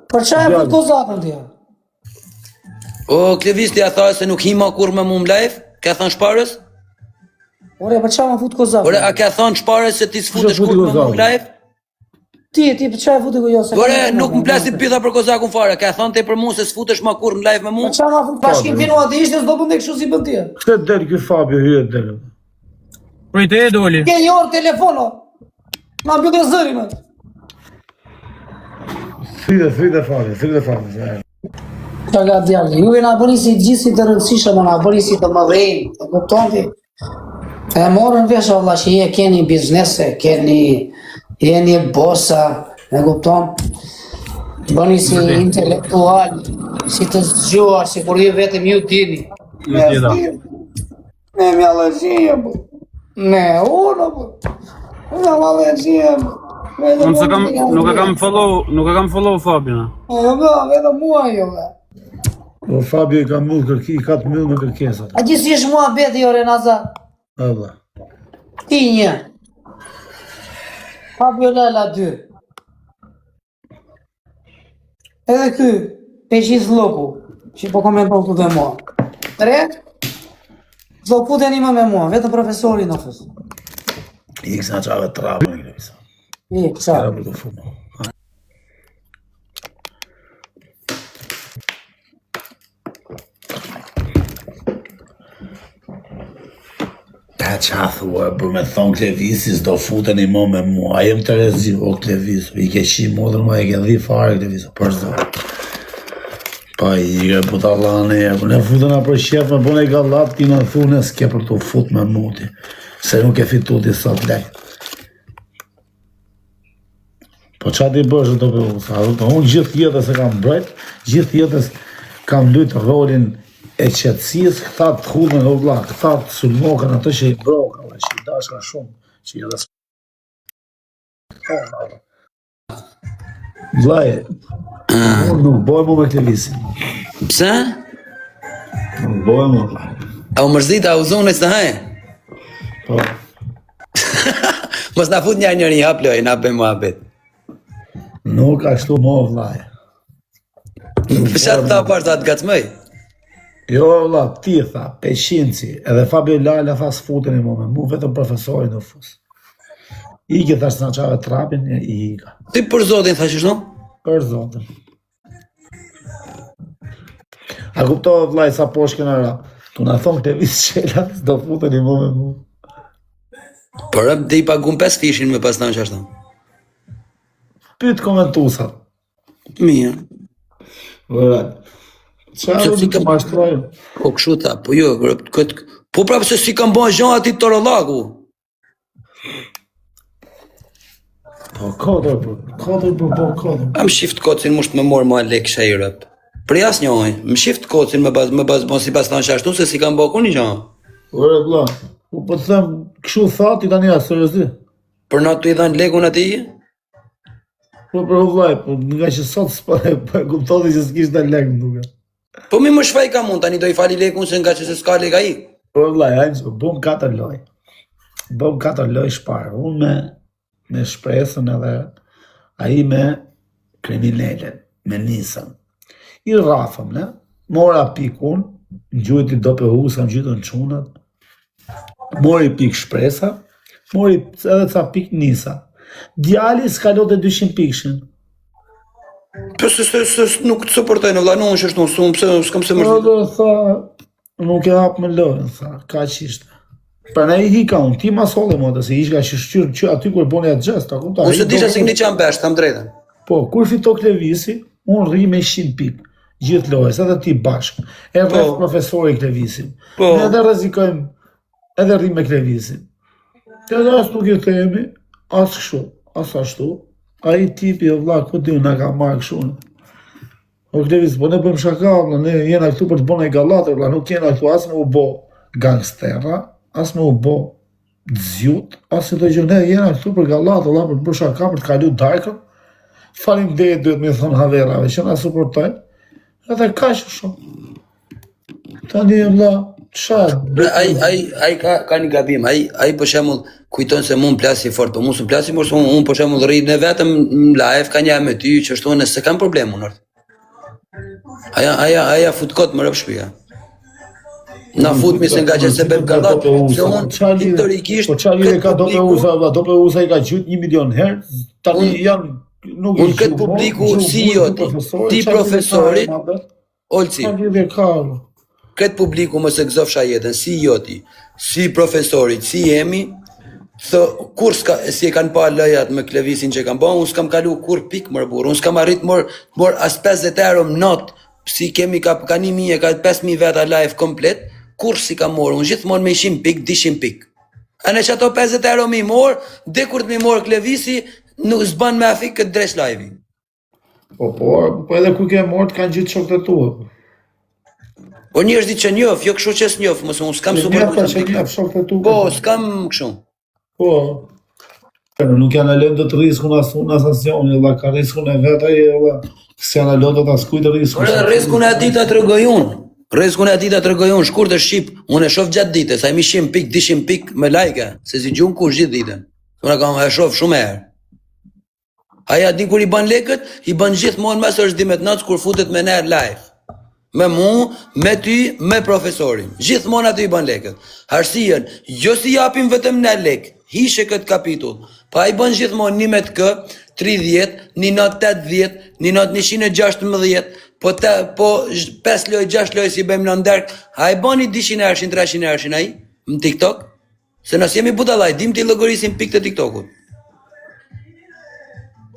Për çfarë e fut kozakun ti? O, Klevisti a tha se nuk hima kur me mu m'live? Ka thënë shparës? Ore, për çfarë më fut kozakun? Ore, a ka thënë shparës se ti s'futesh kur me mu m'live? Ti për çfarë futi ku jo se? Ore, nuk më plasi pyetha për kozakun fare. Ka thënë ti për mua se s'futesh më kur m'live me mu? Për çfarë më fut bashkim finua ti ishte s'do bën kështu si bën ti? Këtë del ky Fabio hyet del. Prit e doli. Ke një orë telefono. Ma mbyllë zërin atë. Fride Fabio. Ka ga djalë. Juve na bëni si gjithë të rëndësishëm, na bëni si të mëdhenj. E kupton ti? E morën vesh valla që je keni biznese, jeni bosa, e kupton? Bëni si intelektual, si të zgjuar, si kur ju vetëm ju dini. Ne me allergjie, bu. Ne, unë, bu. Me allergjie, bu. Nuk e kam follow Fabina. Vetëm mua jo, be. O Fabio i ka të mbyll me kërkesat. A gjithë si është mua beti, o Renazat? Allah. Ti një. Fabio Lela 2. Edhe ky, Peqis Loku, që po komenton të dhe mua. 3. Do puteni më me mua, vetë profesori në fës. I kësa qave trabë në kësa. I, qa? Era për të fumo. Ta qa thua, për me thonë Klevisis do futeni më me mua, a jem të rezi, o Klevis, i ke qi modër ma, i ke dhi fare Klevis, për zdo. Pa i ke puta lane, ne futena për shef me bune i gallat, ti në thune s'ke për të fut me muti, se nuk e fitu ti sot lej. Po qa ti bëshë të për usa, unë gjithë jetës e kam brejt, gjithë jetës kam lujtë rolin e qëtësis, këta të hudën e vla, këta të sulmokën atë që i broka, që i dashka shumë, që i edhe Vlaje, unë nuk bojë mu me Klevisin. Pse? Nuk bojë mu. A u mërzita, a u zonë e së të hajë? Po. Mos na fut njëri hap loj, na bëjmë muhabet. Nuk ashtu mo vlaje. Pësha të tha parë të atë gacmëj? Jo, vla, ti tha, Peqinci, edhe Fabio Lala tha s'futeni mu me mu, vetëm profesori në fus. Ike thash në qave trapin, i ika. Ti për zotin, tha qështu? Për zotin. A kuptohet vlaj sa poshke në ra, tu në thonë Klevis qelat, s'do futeni mu me mu. Për dhe i pagun 5 fishin me pas në qashtu. Pyt komentusat. Mirë. Vërat. Qarë Si du të mashtrojnë? Po kështu tha, po jo, po prapë se si kam bëjnë zhën ati të rëllaku. Po kodër, A më shift kocin musht me morë ma lek shë i rëp. Për jas njojnë, më shift kocin me bazë si pas të në qashtu se si kam bëjnë kur një zhën. Ure, bla, po të them, këshu thati tani a sërëzi. Për na të i dhanë lekun ati? Po për vlaj, po nga që sot s'pare, po e kuptoti që s'kisht të lek më duke. Po mi më shfaj ka mund, tani do i fali lekun se nga që se s'ka lek a i. Po vlaj, hajnë, bëm 4 loj. Bëm 4 loj shparë, unë me shpresën edhe a i me kriminellen, me nisën. I rafëm, ne? Mora pikun, në gjujti do për husa, në gjujtë në qunat. Mori pik shpresa, mori edhe ca pik nisa. Djali s'kalot e 200 pikshin. Po se nuk të suportoj në vlanu, në shështu, s'kam se mërzit. Po dhe tha, nuk e hap me lojën, tha, ka që ishte. Pra ne i hika unë, ti ma sole më dhe se ishka që shqyrë që aty kur boni atë gjest, ta kupta. Unë se disha si këni qanë besh, tham drejten. Po, kur fito Klevisi, unë rri me 100 pik, gjithë lojës, edhe ti bashkë, e rreth profesori Klevisin. Ne edhe rezikojmë, edhe rri me Klevisin. Edhe as nuk i themi, as kështu, as ashtu, a i tipi e vla, ku di nga ka marrë kështu. O Klevis, po ne bëjmë shaka, ne jena këtu për të bëna i galatër, nuk jena këtu as me u bo gangstera, as me u bo dzjut, as të gjë, ne jena këtu për galatër, për të bërë shaka, për të kalu darkën, falim dhe duhet me thonë haverave, që na suportojnë, edhe ka që shumë. Tani e vla, Ai ka një gabim, ai për shembull kujton se mund plasi fort, po mos plasi, mos unë për shembull rri në vetëm në live ka një me ty që ashtu nëse kam problem unë. Aja fut kot më rëp shpia. Na fut mi se nga që se bem gallat, se unë historikisht... Po qa lidhe ka dope usa i ka gjyt 1 milion herë, tani janë... Unë këtë publiku si joti, ti profesorit, Olci, këtë publiku më se gëzofsha jetën, si joti, si profesorit, si jemi, kur si e kanë pa lëjat me klevisin që kanë ba, unë s'kam kalu kur pik mërë burë, unë s'kam arrit mor as 50 euro më not, si kemi ka 1.000 ka 5.000 veta live komplet, kur si ka morë, unë gjithmonë me 100 pik, 200 pik. A në që ato 50 euro mi morë, dhe kur të mi morë klevisi, nuk s'ban me afik këtë dresh live-i. Po edhe ku ke morë të kanë gjithë shokët e tua. Po një është di që njof, jo këshu që s'njof, mësë unë s'kam super kështu. Po, s'kam kështu. Po, nuk janë alën të riskun asun asasioni, dhe ka riskun e vetaj, dhe s'janë alën të askujtë riskun. Riskun e dita të rëgojun, riskun e dita të rëgojun, shkur të shqip, unë e shof gjatë dite, sa imi 100 pik, 200 pik me lajka, se si gjumë kur gjithë ditën. Unë kam e shof shumë herë. Aja din kur i ban lekët, i ban gjithmonë mes është 12 kur futet me nërë live. Me mu, me ty, me profesorin. Gjithmonë aty i ban lekët. Arsien, jo si japim vetëm në lek, hishe këtë kapitull, pa i ban gjithmonë një me të kë, 30, një not 80, një not 116, po 5 loj, 6 loj si bëjmë në ndërk, a i ban i 200 ershin, 300 ershin a i, në TikTok? Se nësë jemi budalaj, dim t'i logorisim pik të TikTokut.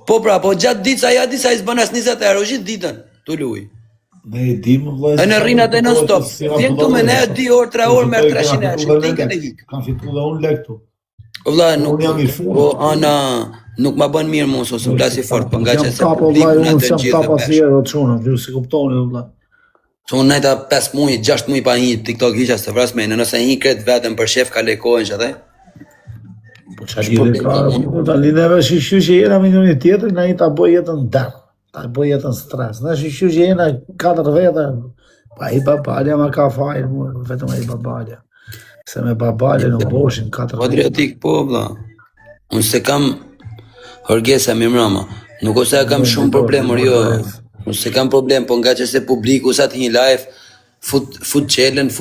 Po pra, po gjatë ditë sa ja di sa i s'bën as 20 euro gjithë ditën, të luj. Ne i dim, vëllai. E në rrinat e non stop. Vjen këtu me ne 2 orë, 3 orë me 300 euro. Tikën e hik. Kam fitu dhe unë lek tu. Vëllai, nuk jam i fund. Po ana nuk ma bën mirë mua ose plasi fort, po nga që se publiku na të gjithë. Jam pasiero çuna, ju si kuptoni vëllai. Unë najta 5 muaj, 6 muaj pa një TikTok hiqa se vras me, nëse një kret vetëm për shef ka lekojnë që dhe. Po qa lidhe ka, ta lidheve shishu që jena me njëni tjetër, na i ta boj jetën dërë, ta boj jetën stres. Na shishu që jena 4 vete, pa i babalja ma ka fajnë mu, vetëm i babalja. Se me babalja në boshin 4 vete. Patriotik po, vla. Unë se kam hërgesa mi mrama, nuk ose kam shumë problemër, jo. Unë se kam problem, po nga që se publiku, sa të një live, fut qelen,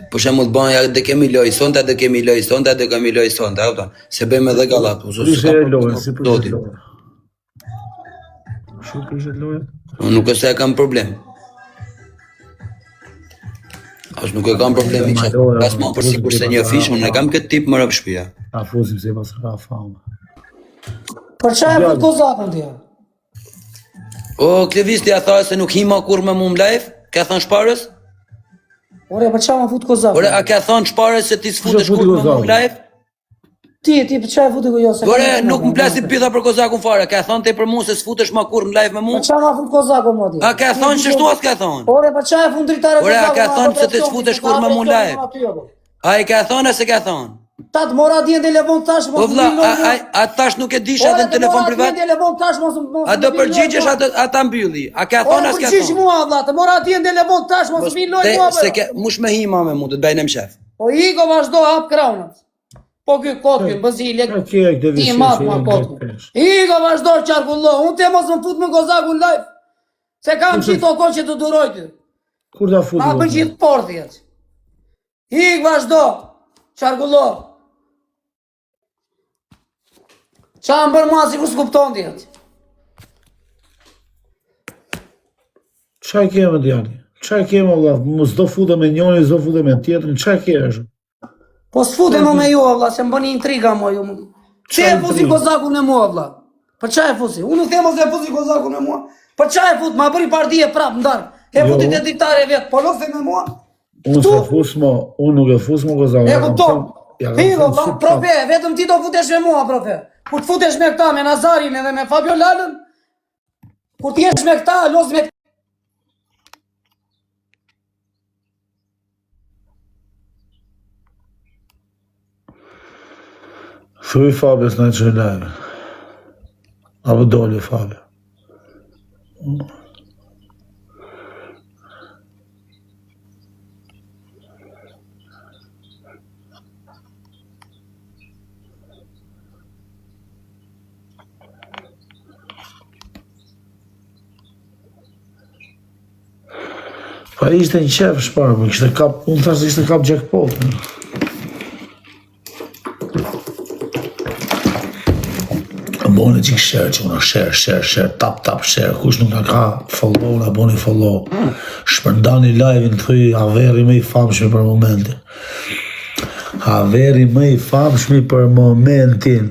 për shemull të banja dhe kemi loj sonda, dhe kemi loj sonda, dhe kemi loj sonda, se bëjmë edhe galat. Prishe e lojën, si prishe lojën. Shumë prishe lojën? Nuk e se kam problem. As nuk e kam problem i që pas ma për sikur se një fish, unë e kam këtë tip më rëp shpia. A fusim se pas rra famë. Për qa e fut kozakën tja? O, Klevisti a tha se nuk hima kur me mu më live, ka thënë shparës? Ore, për qa ma fut kozakën? Ore, a ka thënë shparës se ti s'futesh kur me mu më live? Ti për qa e futi jo se... Ore, nuk më plasi pitha për kozakun fare, ka thënë te për mu se s'futesh ma kur në live me mu? Për qa ma fut kozakun, moti? A ka thënë që shtu as ka thënë? Ore, për qa e fut dritare kozakun? Ore, a ka thënë se ti s'futesh kur me mu në live? A i ka thënë a se ka thënë? Ta të mora di në telefon tash, mos më villa, a tash nuk e dish edhe në telefon privat? A do përgjigjesh ata mbylli? A ka thonë as ka thonë? Përgjigj mua vlla, të mora di në telefon tash, mos më loj mua. Se ke mush me hima me mu, të bëjnë më shef. Po iko vazhdo hap kraunat. Po ky kotkin, bazile. Ti mat mua kotkin. Iko vazhdo çarkullo, unë te mos më fut me kozakun live. Se kam çito kohë që të duroj ty. Kur ta fut? Ma bën gjithë porthet. Ik vazhdo. Çarkullo. Qa më bërë ma si ku s'kupton tjetë? Qa kemë djali? Qa kemë Allah? Mos do fute me njoni, s'do fute me tjetërin, qa kemë? Po s'fute më me ju Allah, se më bëni intriga mo ju. Që e fusi kozakun e mua Allah? Për qa e fusi? Unë nuk themo se e fusi kozakun e mua. Për qa e fut? Ma bëri partije prap ndarë. E futit e diktare vetë, po lofte me mua. Unë se fus mo, unë nuk e fus mo kozakun. E kupton? Hilo, profe, vetëm ti do futesh me mua, profe. Kur të futesh me këta, me Nazarin edhe me Fabio Lalën, kur t'jesh me këta, los me këta. Thuj Fabio s'na që lajme. Apo doli Fabio. Pa ishte një qef shparë, po kishte kap, unë thashtë ishte kap jackpot. Boni qik share që una share, tap share, kush nuk nga ka follow, na boni follow. Shpërndani live-in të thuj Averi më i famshmi për momentin. Averi më i famshmi për momentin.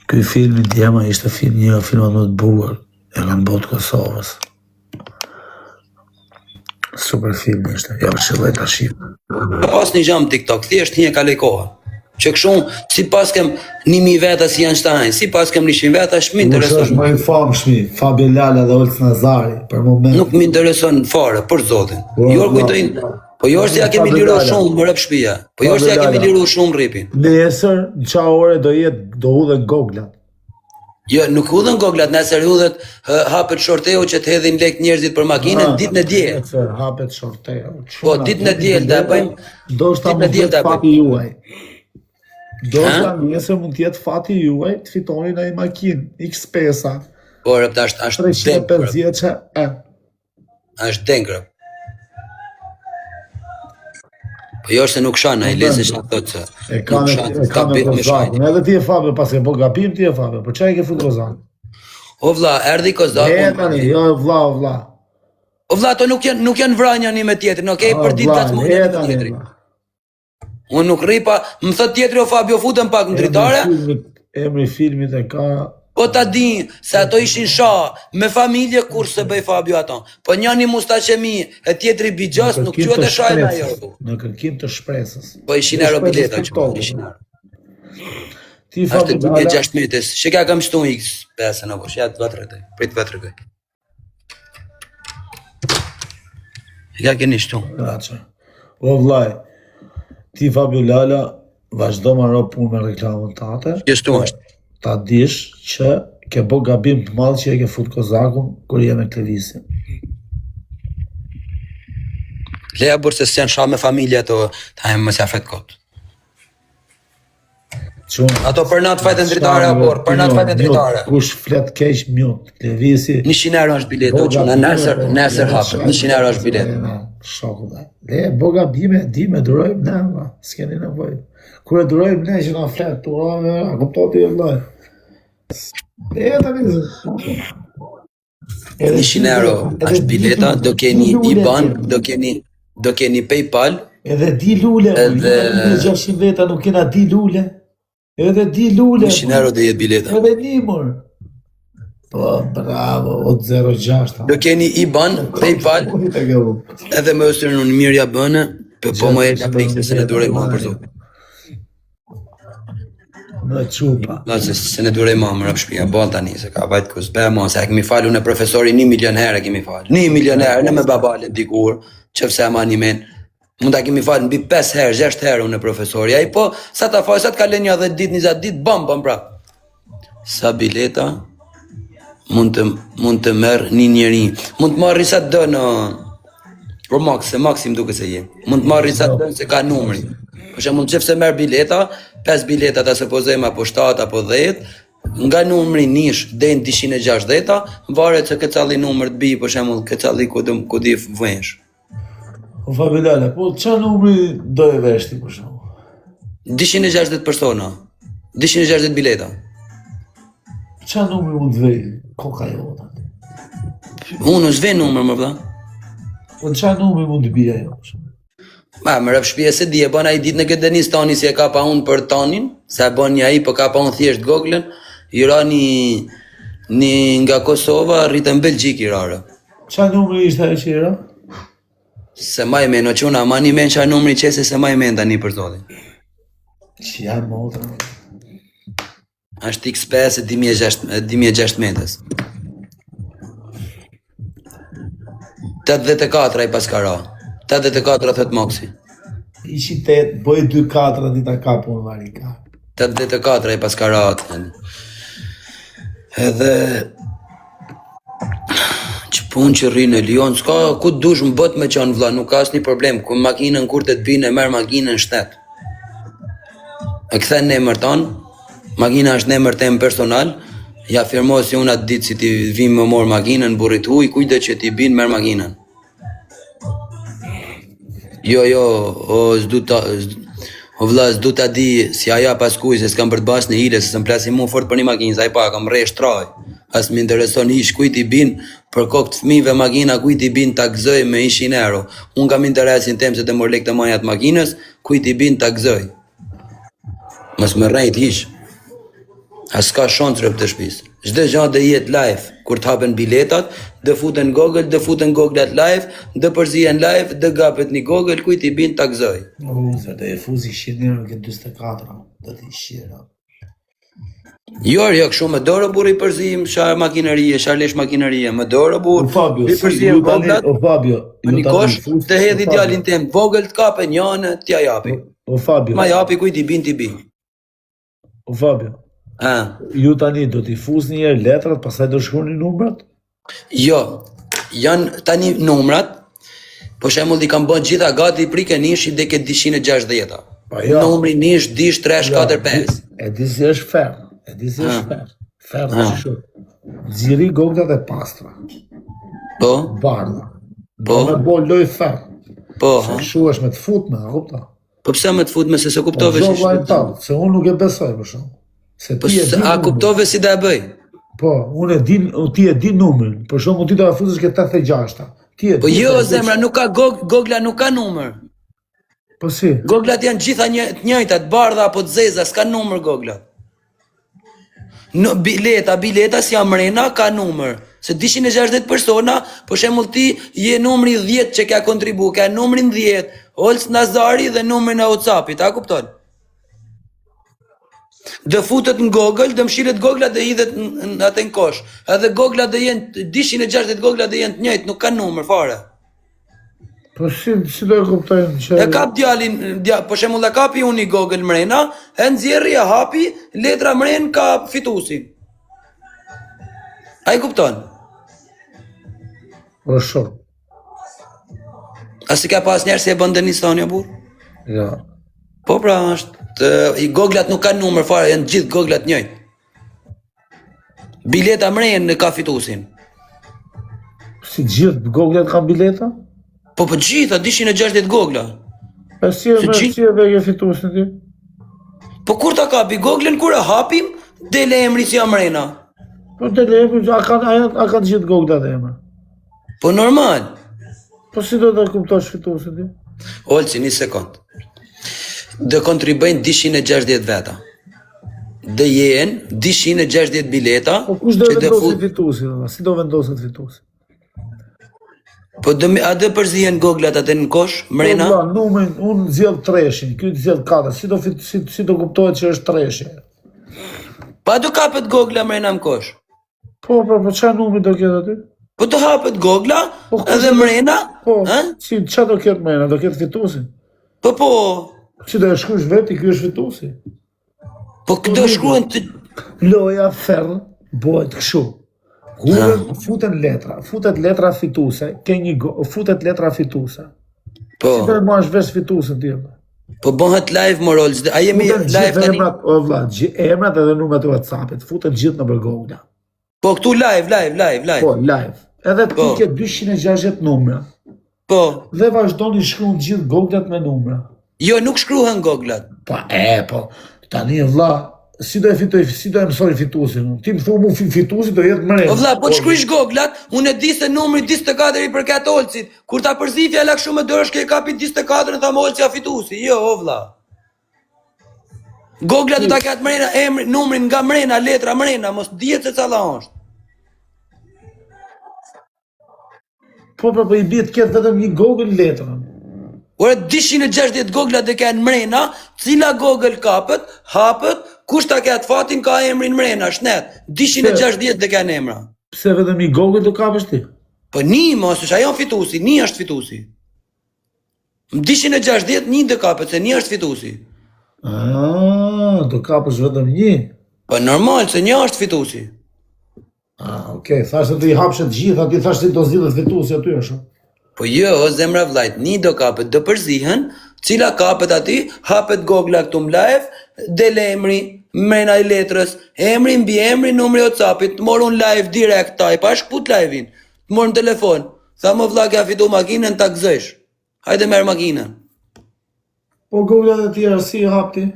Ky filmi djema ishte një nga filmat më të bukur e kanë botë Kosovës. Super film ishte, ja përshëllaj ta shif. Pas një gjam TikTok, thjesht një kaloj koha. Që kështu, si pas kem 1000 veta si janë Shtajn, si pas kem 100 veta, shmë intereson. Është më i famshmi, Fabio Lala dhe Olc Nazari, për moment. Nuk më intereson fare, për zotin. Jo kujtojnë, po jo është ja kemi liru shumë më rëp shpia, po jo është ja kemi liru shumë ripin. Nesër, në qa ore do hudhen goglat. Jo, nuk hudhen goglat, nesër hudhet hapet shorteu që të hedhin lek njerëzit për makinën ditën e diel. Nesër hapet shorteu. Po, ditën e diel, da bëjmë, do shta mund tjetë fati juaj. Do shta nesër mund tjetë fati juaj të fitoni në i makinë, X5-a. Po, rëpta është dengrë. 350 e. Është dengrë. Po jo është se nuk shana, i lese që të të E ka me Kozakun, edhe ti e Fabio pas e po gapim ti e Fabio, për çaj ke fut Kozakun? O vlla, erdi Kozakun. E tani, jo vlla, o vlla. O vlla, to nuk janë vranja një me tjetrin, okej, për ditë ka të mundë me tjetrin. Unë nuk rripa, më thot tjetri o Fabio futën pak në dritare. Emri filmit e ka... Po ta din, se ato ishin sha, me familje kur se bëj Fabio ato. Po njani mustaqemi, e tjetri bigjas, nuk qëtë e shajnë ajo. Në kërkim të shpresës. Po ishin euro bileta që po, ishin euro. Ti Ashtë Fabio 2016, që ka kam shtu X5 në vosh, ja të vatërëtej, prit vatërëgaj. Ja keni shtu. Graçe. O vllaj, ti Fabio Lala, vazhdo ma ro punë me reklamën tate. Kështu është. Ta dish që ke bo gabim të madh që e ke fut Kozakun kur je me Klevisin. Leja burë se s'janë sha me familje ato, ta e më se afet kot. Ato për natë fajtën dritare, abor, për natë fajtën dritare. Kush flet keq mjut, Klevisi... 100 euro është biletë, o që në nesër hapë, 100 euro është biletë. Shoku dhe. Le, bo gabime, di me durojmë ne, ma, s'keni nevoj. Kur e durojmë ne që na flet, a kuptoti e vllaj. E ta vizë. 100 euro është bileta, do keni IBAN, do keni PayPal. Edhe di lule, edhe 600 veta nuk kena di lule. Edhe di lule. 100 euro dhe jetë bileta. Edhe nimër. Po, bravo, o 06. Do keni IBAN, PayPal, edhe me ësërën unë mirja bënë, po më e të pikse se në durej ma për zotë. Në qupa. Se në durej ma më rëpë shpia, bon tani, se ka vajtë kus be ma, se e kemi falu në profesori 1 milion herë e kemi falu. 1 milion herë, në me babalit dikur, qëfse e ma një men. Mund ta kemi falë në 5 herë, 6 herë unë e profesori, a i po, sa ta falë, sa të kalen një 10 dit, 20 dit, bam prap. Sa bileta, mund të merë një njeri, mund të marri sa të dë në, pro maksim duke se je, mund të marri sa të dë se ka numri. Për që mund qëfë se merë bileta, 5 bileta të supozojmë apo 7 apo 10, nga numri nish dhe në 260, varet se këtë calli numër të bi, për që mund këtë calli ku di vënsh. O Fabio Lala, po qa numri do e veshti për shumë? 260 persona, 260 bileta. Qa numri mund të vej koka jona? Unë s've numër më vla. Po qa numri mund të bia jo? Ma, më rëpë shpje se di, e bona i ditë në këtë denis tani si e ka pa unë për tanin, se e bon një aji, po ka pa unë thjesht Googlen, i ra një nga Kosova, rritë në Belgjik i rarë. Qa numri ishte e që i ra? Se ma i men, o quna, ma një men qa numri qese se ma i men tani për zotin. Që janë motra. Ashtë X5 e 26 metës. 84 i pas ka ra. 84 thët moksi. Ishi 8, bëj 2-4 dita kapu në varika. 84 i pas ka ra atë. Edhe... që pun që rrinë në Lion, s'ka ku të dush më bët me qanë vla, nuk ka asë një problem, ku makinën kur të të bine, merë makinën shtet. E këthen në emër tanë, makina është në emër tem personal, Ja firmo si unë atë ditë si ti vim më morë makinën, burrit huj, kujde që ti bin merë makinën. Jo, o vlla, s'du ta di si aja pas kuj, se s'kam për të bas në hile, se s'm plasi mu fort për një makinë, sa i pa, kam rresh traj. As më intereson ish kujt i bin për kokë të fëmijëve makina, kujt i bin ta gëzoj me 100 euro. Unë kam interesin tem se të mor lek të maja të makinës, kujt i bin ta gëzoj. Mos më rrejt hish. As ka shonë të shtëpisë. Çdo gjë do jetë live. Kur të hapen biletat, do futen Google, do futen Google live, do përzihen live, do gapet një Google, kujt i bin ta gëzoj. Se do e fuzi 100 euro ke 44, do t'i shira. Jo, kështu më dorë burri përzim, shar makinerie, shar lesh makinerie, më dorë burr. Fabio, përzim Google. O Fabio, Një kosh të hedhi djalin tem, vogël të kape njënë, t'ja japi. O Fabio. Ma japi kujt i bin ti bin. O Fabio. Ju tani do t'i fuzni herë letrat, pastaj do shkruani numrat? Jo, janë tani numrat, po shembull i kam bën gjitha gati prike nishi dhe ke 260. Pa jo. Numri nish, dish 3, 4, 5. E di si është ferr. E di si është ferr. Ferr është. Xhiri goglat e pastra. Po, Bardha. Po. Me bo loj ferr. po, Shu është me të futme, a kupta? po pse më të fut me se kuptove Po si zova e tallë, se unë nuk e besoj për shumë. Se Po ti e di a numrin. kuptove si da e bëj? Po, unë e di, ti e di numrin. Për shumë ti do ta fuzësh ke 86-ta. Ti e di. Po jo zemra, nuk ka Gogla nuk ka numër. Po si? Goglat janë gjitha të njëjta, të bardha apo të zeza, s'ka numër Goglat. No, bileta si amrena ka numër. Se 260 persona, për shembull ti je numri 10 që ka kontribu, ka numrin 10, Olc Nazari dhe numrin e WhatsAppit, a kupton? Dë futet në Google, dë mshiret Gogla dhe hidhet në atë në kosh. Edhe Gogla dhe jenë, 260 Gogla dhe jenë të njëjtë, nuk ka numër fare. Po si do e kuptojnë që... E kap djalin, për shembull e kapi unë i Google mrena, e nxjerri e hapi, letra mren ka fitusin. A i kupton? Po shumë. A si ka pas njerë se e bën Denistani, burr? Ja. Po pra është, i Goglat nuk ka numër fare, janë gjithë Goglat njëjtë. Bileta mren ka fitusin. Si gjithë goglat kanë bileta? Po gjitha, 260 Gogla. E si e veke fitusin ti? Po kur ta kapi Goglën, kur e hapim, dele emri si amrena. Po të lepi, a kanë gjithë goglat e emra? Po normal. Po si do të kuptosh fitusin ti? Olci, një sekund. Dhe kontribojnë 260 veta. Dhe jenë 260 bileta. Po kush do vendosit fitusin? Si do vendosit fitusin? Po a dhe përzihen Goglat atë në kosh, mrena? Po numrin, unë zjedh 3-shin, ky zjedh 4, si do kuptohet që është 3-shi? Pa do kapet Gogla mrena në kosh. Po, qa numri do ketë aty? Po do hapet Gogla, edhe mrena? Po, qa do ketë mrena, do ketë fitusin? Po. Si do e shkrush veti, kjo është fitusi? Po do shkruen të... Loja ferë bëhet këshu. Futet letra fituse, futet letra fituse. Po. Si do e marrësh vesh fitusin ti? Po bëhet live morals, a jemi live tani? O vlla, emrat edhe numrat e WhatsAppit, futet gjithë në Gogla. Po këtu live. Po, live. Edhe ti ke 260 numra. Po. Dhe vazhdoni shkruan gjithë Goglat me numra. Jo, nuk shkruhen Goglat. Po, tani vlla, si do e mësoj fitusin? Ti më thuaj mu fitusi do jetë mrena. O vlla, po të shkrysh Goglat, unë e di se numri 24 i përket Olcit. Kur ta përzi fjala kështu me dorë ke kapi 24 tha Olci a fitusi. Jo, o vlla. Gogla do ta ketë mrena, emrin, numrin nga mrena, letra mrena, mos dihet se calla është. Po i bie të ketë vetëm një Google letrën. Ora 260 Gogla dhe kanë mrena, cila Google kapet, hapet, kush ta ketë fatin ka emrin mrena, shnet. 260 dhe kanë emra. Pse vetëm një Google do kapesh ti? Po një mos, është ajo fitusi, një është fitusi. 260 një dhe kapet, se një është fitusi. Do kapësh vetëm një? Po normal, se një është fitusi. Okej, thashtë të i hapshet gjitha, ti thashtë ti do zgjidhet fitusi aty është. Po jo, zemra vllajt, një do kapet, do përzihen, cila kapet aty, hapet Gogla këtu më live, dele emri, mrena I letrës, emri mbi emri, numri WhatsAppit, të morun live direkt taj, pa shkput live-in, të morën telefon, tha më vlla ka fitu makinën, ta gëzësh, hajde merë makinën. Po Google e tjera si hapti?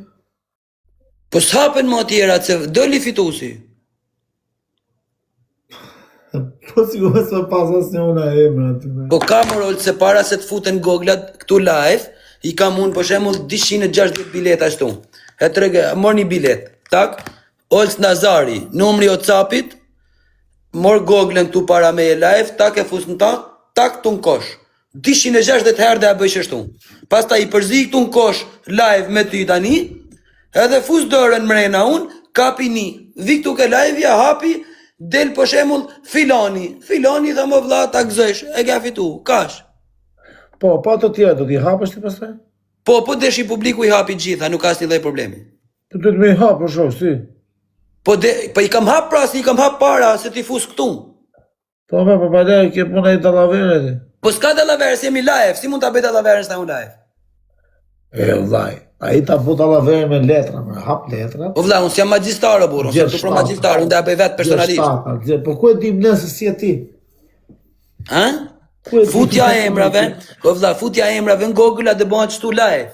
Po s'hapen më tjera, se doli fitusi. Po si ku se pas asnjë una emra aty. Po ka morol se para se të futen goglat këtu live, I kam unë për shembull 260 bileta ashtu. E trege, mor një bilet. Tak, Olc Nazari, numri WhatsAppit, mor goglën këtu para me e live, tak e fus në tak tu në kosh. 260 herë dhe e bëjsh ashtu. Pastaj I përzi këtu në kosh live me ty tani, edhe fus dorën mrena unë, kapi një. Vi këtu ke live ja hapi, del për shembull filani tha më vlla ta gëzësh, e ka fitu, kash. Po, pa të tjera do t'i hapësh ti pastaj? Po desh I publiku I hapi gjitha, nuk ka asnjë lloj problemi. Po duhet me I hapë, shoh, si? Po I kam hap pra, si I kam hap para se ti fus këtu. Po me, po pale, ke puna I dallavere ti. Po s'ka dallavere, se jemi live, si mund ta bëj dallaveren s'ta unë live? E vllai, ai ta bu dallavere me letra, me hap letra. Po vlla, unë jam magjistar o burr, unë jam magjistar, unë ta bëj vetë personalisht. Po ku e dim nëse si e ti? Ha? Futja emrave, po vlla, futja emrave në Google dhe bëhet çtu live.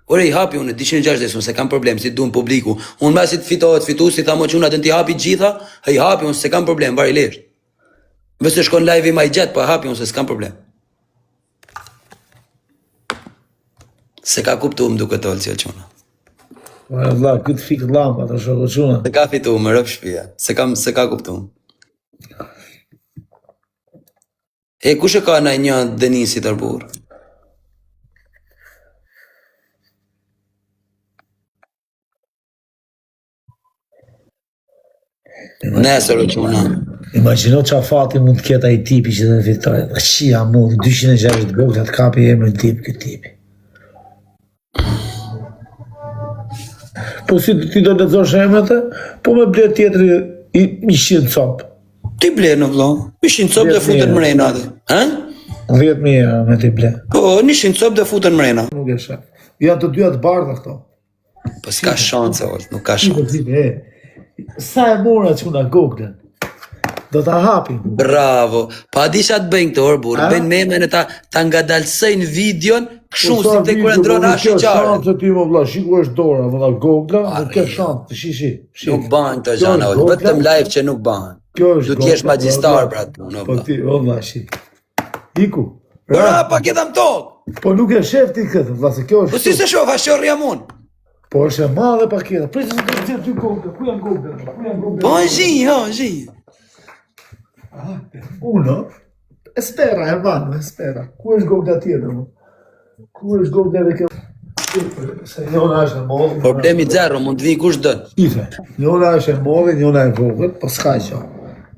Ore I hapi unë 260, unë se kam problem, si duan publiku. Unë mbasi të fitohet fituesi, tha mo që unë atë t'i hapi gjitha, I hapi unë se kam problem, varilisht. Vëse shkon live I ma I gjatë, po hapi unë se s'kam problem. Se ka kuptu më duke tolë që quna. Po e vlla, këtë fik lampa të shoko quna. Se ka fitu më rëp shpia, se ka kuptu. E kush e ka na një Denisi tërbur? Nesër o quna. Imagjino qa fati mund të ketë ai tipi që të fitoj. Qia mund, 260 gogla të kapi emrin tip këtë tipi. Po si ti do lexosh emrat e? Po me ble tjetëri I 100 copë. Ti ble në vlo, 100 copë dhe futen mrena dhe. Ha? 10.000 euro me ti ble. Po, 100 copë dhe futen mrena. Nuk e shak. Janë të dyja të bardha këto. Po s'ka shanse, nuk ka shanse. Sa e mora quna Google? Do ta hapim. Bravo. Pa di sa të bëjnë këto orë burë, bëjnë memen e ta ngadalsejnë videon, këshu si të kur e ndronë ashtë qarë. Nuk ke ti më vlla, shiku është dora, më da Google, nuk ke shansë, të shishi. Nuk banë të gjana, vetëm live që nuk banë. Du t'jesh magjistar, brat. Po ti, o vlla, shi. Iku. Bra, pa këta më tokë. Po nuk e shef ti këtë, vlla, se kjo është. Po si se shof, a shorë jam unë. Po është e madhe paketa. Prisë se të gjithë ty Google, ku janë Google? Po në zhi. Uno, espera, hermano, espera. Ku është Google tjetër, mo? Ku është Google dhe kjo? Se njona është e modhe. Problemi zero, mund të vi kush dënë. Shife, njona është e modhe, njona e vogël, po s'ka që.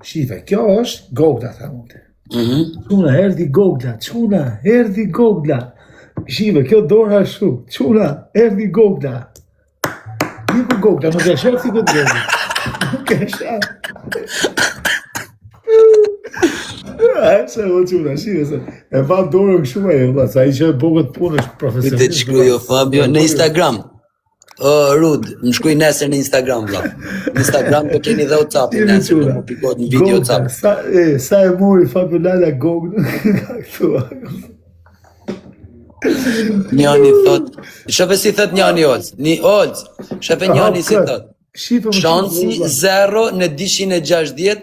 Shife, kjo është Google, tha mund të. Quna, erdi Google. Shive, kjo dora shu. Quna, erdi Google. Niku Google, nuk e shef si këtë Google. Nuk e shef. Se o quna, shive se. E va dorën shumë e vla, sa I që e bogët punë është profesionist. Të shkrujo, Fabio, në Instagram. O, Rud, më shkruj nesër në Instagram, vla. Në Instagram të keni dhe WhatsApp-in nesër, në më pikot në video WhatsApp. Sa e mori Fabio Lala Google, ka këtua. Njani thot, shëfe si thot njani Olc, shëfe njani si thot, shansi 0 në 260,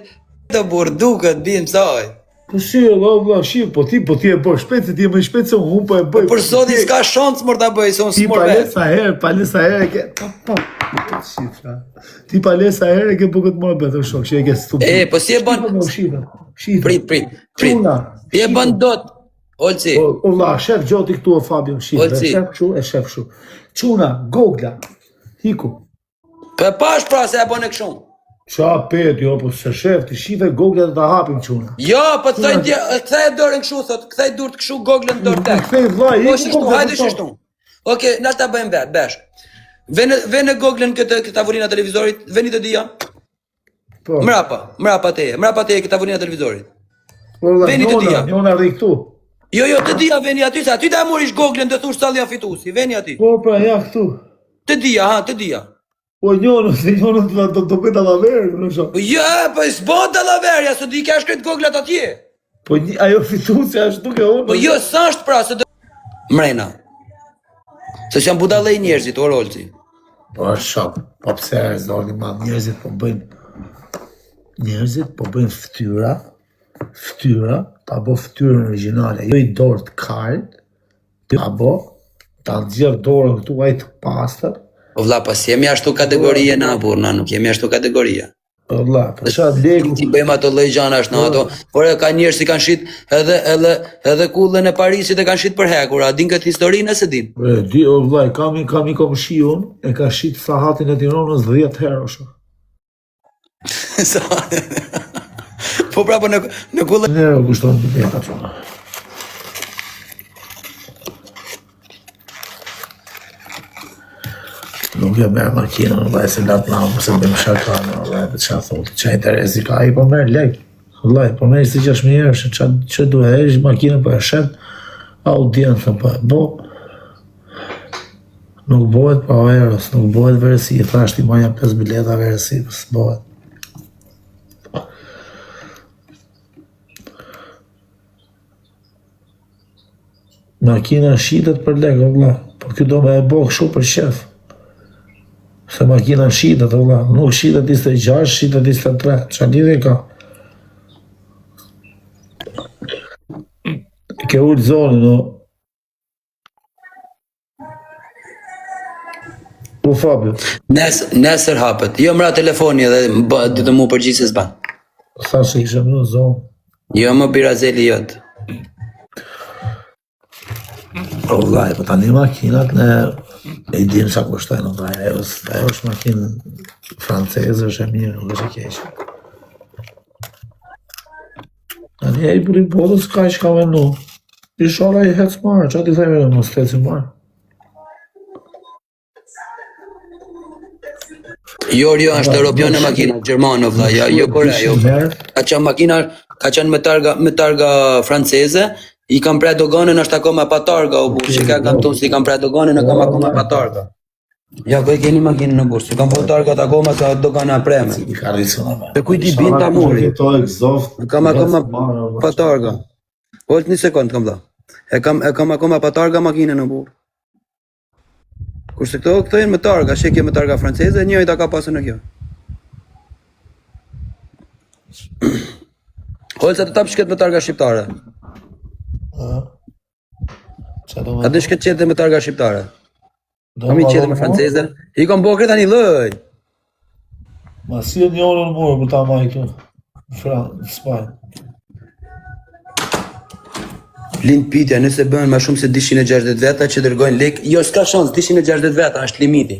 të burduket, bimë saj. Po si, vla, shif, po ti e bëj shpejt, se ti e më shpejt se unë po e bëj. Po për soti s'ka shansë mërë ta bëj, se unë s'mor vetë. Ti palesa herë, ke, ti palesa herë ke bëgët më betë, shok, që e ke stupi. E, po si e bën, prit, e bën dot. Olci. Olla, shef gjoti këtu e Fabio, shef shu. Quna, Gogla, hiku. Për pash pra se e bën e këshun. Qa pet, jo, po se shef, të shive Gogla dhe ta hapim quna. Jo, po të thajnë tje, këthej dorën këshu, thot, këthej dur të këshu Gogla në dorë tek. Këthej vlaj, Po shishtu, hajde shishtu. Oke, na ta bëjmë vetë, besh. Vene Gogla në këtë tavolina televizorit, veni të dija. Mrapa teje këtë tavolina televizorit. Veni të dija. Njona rri këtu. Jo, të dija veni aty, se aty ta morish Google-ën të thush callja fituesi, veni aty. Po, pra, ja këtu. Të dija, të dija. Po, njënë do bëjt allaverë, në shumë. Po jo, po s'bën dallaverja, se di ka shkret Google-at atje. Po, ajo fituesi është duke unë. Po jo, s'është pra, se do... Mrena. Se që janë budallej njerëzit, o Rolci. Po, është shok. Po, pse e zdorni ma, njerëzit po bëjnë ftyra, ta bo ftyrën originale, jo i dorë të kart, ta bo, ta nxjerr dorën këtu ai të pastër. O vlla, pas jemi ashtu kategorie na, burna, nuk jemi ashtu kategoria. O vlla, për çfarë legu? Ti bëjmë ato lloj gjanash në ato, por ka njerëz që kanë shit edhe kullën e Parisit e kanë shit për hekur, a din këtë historinë se din? Di, o vlla, kam i komshiun, e ka shit sahatin e Tiranës 10 herë osho. Po pra, po në kullën... Ne e kushton të beta që. Nuk e merë makinën, vllai, se latë namë, se bëjmë shakanë, vllai, për çfarë thotë, çaj interesi ka, ai po merë lek. Vllai, po merë si 6.000 euro, që duhet hesh makinën po e shet, audiencën po e bo. Nuk bëhet pa verës, nuk bëhet verësi, thashti maja 5 bileta verësi, s'bëhet. Makina shitet për lekë, vlla, po kjo do me e bo kështu për shef. Se makina shitet, vlla, nuk shitet 26, shitet 23, qa lidhje ka? Ke ullë zonin, no? Po, Fabio. Nesër hapet, jo mra telefoni edhe të mu përgjithë se s'ban. Sa që ishe më në zonë? Jo më birazeli jotë. O vllai, po tani makinat ne e dim sa kushtojnë, vllai, ajo është makinë franceze, është e mirë, nuk është e keqe. Tani ai për i botës ka që ka venu. Inshallah i hec marë, qa ti thejme në mos heci marë? Jo, është europiane makina, Gjermano, vlla, jo Korea, jo. Ka qenë makina, ka qenë me targa franceze, i kam pre doganën është akoma pa targa, o burë, që ka kam tonë si i kam pre doganën e kam akoma pa targa. Ja, ku e keni makinën në burë, që kam po targat akoma ka dogana preme. I ka rrisuna me. Dhe kujt i bin ta mori? Kam akoma pa targa. Volt një sekund, kam dha. E kam akoma pa targa makinën në burë. Kurse këto jenë me targa, shekje me targa franceze, njëjt ta ka pasën në kjo. Holca të tapë shket me targa shqiptare. A të shket qete me targa shqiptare? Kam i qete me franceze? I kom bo kreta një lëj. Ma si e njërë në mërë për ta majtu. Spajnë. Lind pitja, nëse bëhen ma shumë se 260 veta që dërgojnë lek, jo s'ka shans, 260 veta është limiti.